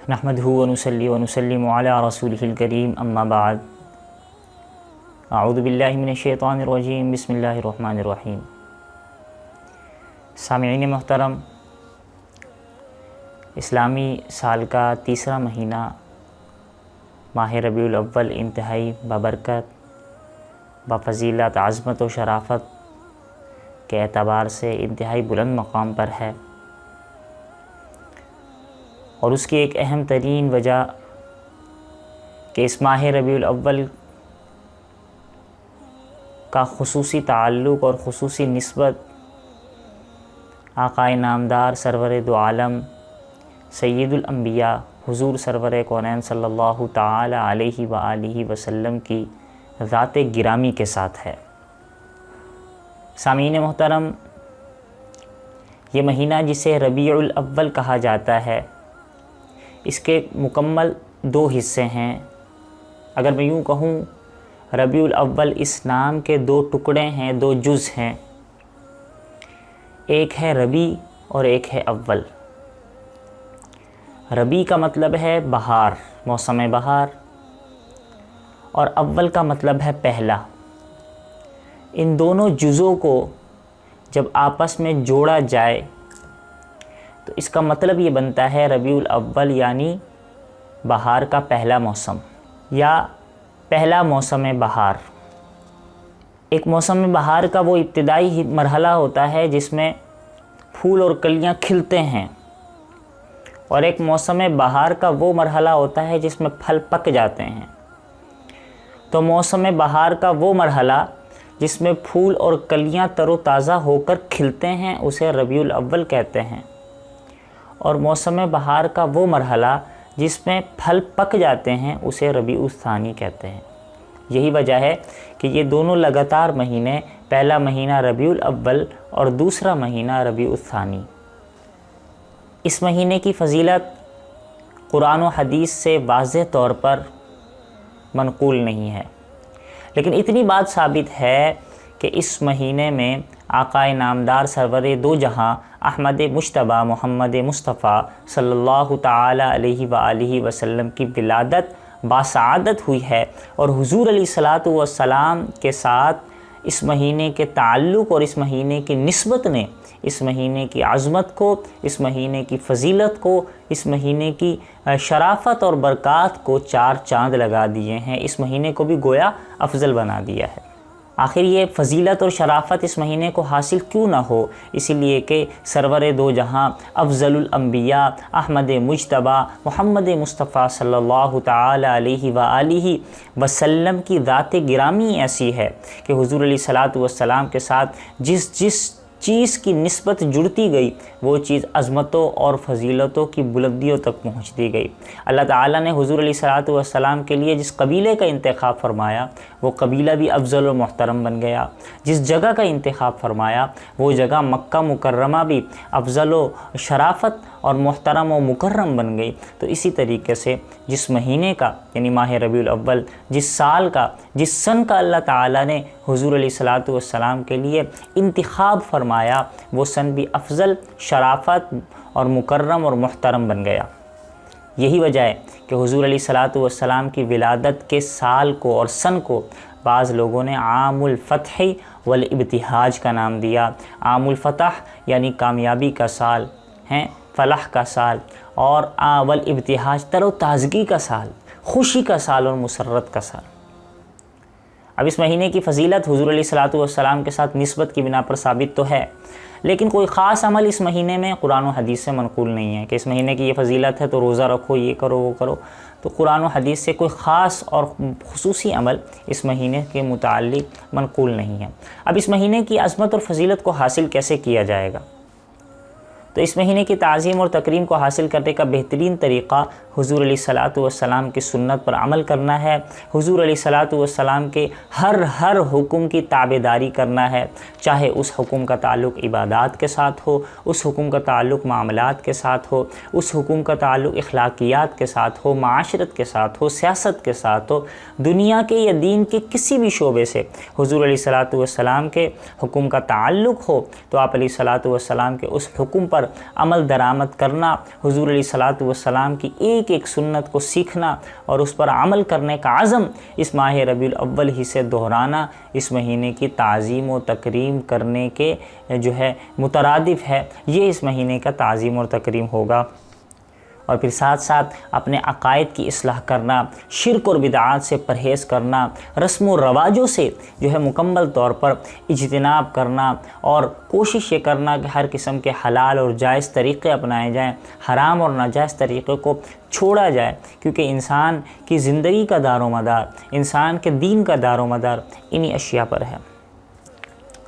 نحمدہ ونصلی ونسلم علی رسولہ الکریم اما بعد اعوذ باللہ من الشیطان الرجیم بسم اللہ الرحمن الرحیم۔ سامعین محترم، اسلامی سال کا تیسرا مہینہ ماہ ربیع الاول انتہائی بابرکت، بفضیلت، عظمت و شرافت کے اعتبار سے انتہائی بلند مقام پر ہے، اور اس کی ایک اہم ترین وجہ کہ اس ماہ ربیع الاول کا خصوصی تعلق اور خصوصی نسبت آقائے نامدار سرور دو عالم سید الانبیاء حضور سرور کونین صلی اللہ تعالی علیہ وآلہ وسلم کی ذات گرامی کے ساتھ ہے۔ سامعین محترم، یہ مہینہ جسے ربیع الاول کہا جاتا ہے، اس کے مکمل دو حصے ہیں۔ اگر میں یوں کہوں، ربیع الاول اس نام کے دو ٹکڑے ہیں، دو جز ہیں، ایک ہے ربیع اور ایک ہے اول۔ ربیع کا مطلب ہے بہار، موسم بہار، اور اول کا مطلب ہے پہلا۔ ان دونوں جزوں کو جب آپس میں جوڑا جائے تو اس کا مطلب یہ بنتا ہے ربیع الاول یعنی بہار کا پہلا موسم یا پہلا موسم بہار۔ ایک موسم بہار کا وہ ابتدائی مرحلہ ہوتا ہے جس میں پھول اور کلیاں کھلتے ہیں، اور ایک موسم بہار کا وہ مرحلہ ہوتا ہے جس میں پھل پک جاتے ہیں۔ تو موسم بہار کا وہ مرحلہ جس میں پھول اور کلیاں تر و تازہ ہو کر کھلتے ہیں اسے ربیع الاول کہتے ہیں، اور موسم بہار کا وہ مرحلہ جس میں پھل پک جاتے ہیں اسے ربیع الثانی کہتے ہیں۔ یہی وجہ ہے کہ یہ دونوں لگاتار مہینے، پہلا مہینہ ربیع الاول اور دوسرا مہینہ ربیع الثانی، اس مہینے کی فضیلت قرآن و حدیث سے واضح طور پر منقول نہیں ہے، لیکن اتنی بات ثابت ہے کہ اس مہینے میں آقائے نامدار سرور دو جہاں احمد مجتبیٰ محمد مصطفیٰ صلی اللہ تعالی علیہ وآلہ وسلم کی ولادت باسعادت ہوئی ہے، اور حضور علیہ الصلاۃ والسلام کے ساتھ اس مہینے کے تعلق اور اس مہینے کی نسبت نے اس مہینے کی عظمت کو، اس مہینے کی فضیلت کو، اس مہینے کی شرافت اور برکات کو چار چاند لگا دیے ہیں، اس مہینے کو بھی گویا افضل بنا دیا ہے۔ آخر یہ فضیلت اور شرافت اس مہینے کو حاصل کیوں نہ ہو؟ اسی لیے کہ سرور دو جہاں افضل الانبیاء احمد مجتبیٰ محمد مصطفیٰ صلی اللہ تعالی علیہ وآلہ وسلم کی ذات گرامی ایسی ہے کہ حضور علیہ الصلاۃ والسلام کے ساتھ جس چیز کی نسبت جڑتی گئی وہ چیز عظمتوں اور فضیلتوں کی بلندیوں تک پہنچتی گئی۔ اللہ تعالیٰ نے حضور علیہ الصلاۃ والسلام کے لیے جس قبیلے کا انتخاب فرمایا وہ قبیلہ بھی افضل و محترم بن گیا، جس جگہ کا انتخاب فرمایا وہ جگہ مکہ مکرمہ بھی افضل و شرافت اور محترم و مکرم بن گئی۔ تو اسی طریقے سے جس مہینے کا یعنی ماہ ربیع الاول، جس سال کا، جس سن کا اللہ تعالیٰ نے حضور علیہ الصلاۃ والسلام کے لیے انتخاب فرمایا وہ سن بھی افضل، شرافت اور مکرم اور محترم بن گیا۔ یہی وجہ ہے کہ حضور علیہ الصلاۃ والسلام کی ولادت کے سال کو اور سن کو بعض لوگوں نے عام الفتح والابتہاج کا نام دیا۔ عام الفتح یعنی کامیابی کا سال ہیں، فلاح کا سال، اور والابتہاج تر و تازگی کا سال، خوشی کا سال اور مسرت کا سال۔ اب اس مہینے کی فضیلت حضور علیہ الصلاۃ والسلام کے ساتھ نسبت کی بنا پر ثابت تو ہے، لیکن کوئی خاص عمل اس مہینے میں قرآن و حدیث سے منقول نہیں ہے کہ اس مہینے کی یہ فضیلت ہے تو روزہ رکھو، یہ کرو، وہ کرو۔ تو قرآن و حدیث سے کوئی خاص اور خصوصی عمل اس مہینے کے متعلق منقول نہیں ہے۔ اب اس مہینے کی عظمت اور فضیلت کو حاصل کیسے کیا جائے گا؟ تو اس مہینے کی تعظیم اور تکریم کو حاصل کرنے کا بہترین طریقہ حضور علیہ الصلاۃ والسلام کی سنت پر عمل کرنا ہے، حضور علیہ الصلاۃ والسلام کے ہر حکم کی تابعداری کرنا ہے، چاہے اس حکم کا تعلق عبادات کے ساتھ ہو، اس حکم کا تعلق معاملات کے ساتھ ہو، اس حکم کا تعلق اخلاقیات کے ساتھ ہو، معاشرت کے ساتھ ہو، سیاست کے ساتھ ہو، دنیا کے یا دین کے کسی بھی شعبے سے حضور علیہ الصلاۃ والسلام کے حکم کا تعلق ہو تو آپ علیہ الصلاۃ والسلام کے اس حکم پر عمل درآمد کرنا، حضور علیہ الصلوۃ والسلام کی ایک ایک سنت کو سیکھنا اور اس پر عمل کرنے کا عزم اس ماہ ربیع الاول ہی سے دہرانا اس مہینے کی تعظیم و تکریم کرنے کے جو ہے مترادف ہے۔ یہ اس مہینے کا تعظیم اور تکریم ہوگا۔ اور پھر ساتھ ساتھ اپنے عقائد کی اصلاح کرنا، شرک اور بدعات سے پرہیز کرنا، رسم و رواجوں سے جو ہے مکمل طور پر اجتناب کرنا، اور کوشش یہ کرنا کہ ہر قسم کے حلال اور جائز طریقے اپنائے جائیں، حرام اور ناجائز طریقے کو چھوڑا جائے، کیونکہ انسان کی زندگی کا دار و مدار، انسان کے دین کا دار و مدار انہی اشیاء پر ہے۔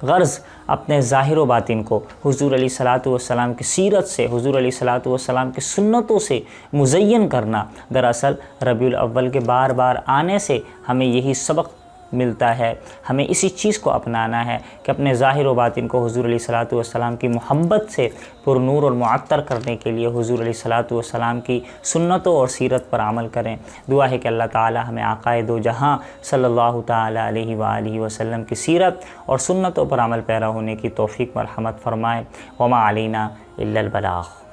غرض اپنے ظاہر و باطن کو حضور علیہ الصلوۃ والسلام کی سیرت سے، حضور علیہ الصلوۃ والسلام کی سنتوں سے مزین کرنا۔ دراصل ربیع الاول کے بار بار آنے سے ہمیں یہی سبق ملتا ہے، ہمیں اسی چیز کو اپنانا ہے کہ اپنے ظاہر و باطن کو حضور علیہ الصلوۃ والسلام کی محبت سے پر نور اور معطر کرنے کے لیے حضور علیہ الصلوۃ والسلام کی سنتوں اور سیرت پر عمل کریں۔ دعا ہے کہ اللہ تعالی ہمیں آقا دو جہاں صلی اللہ تعالی علیہ وآلہ وسلم کی سیرت اور سنتوں پر عمل پیرا ہونے کی توفیق مرحمت فرمائے۔ وما علینا الا البلاغ۔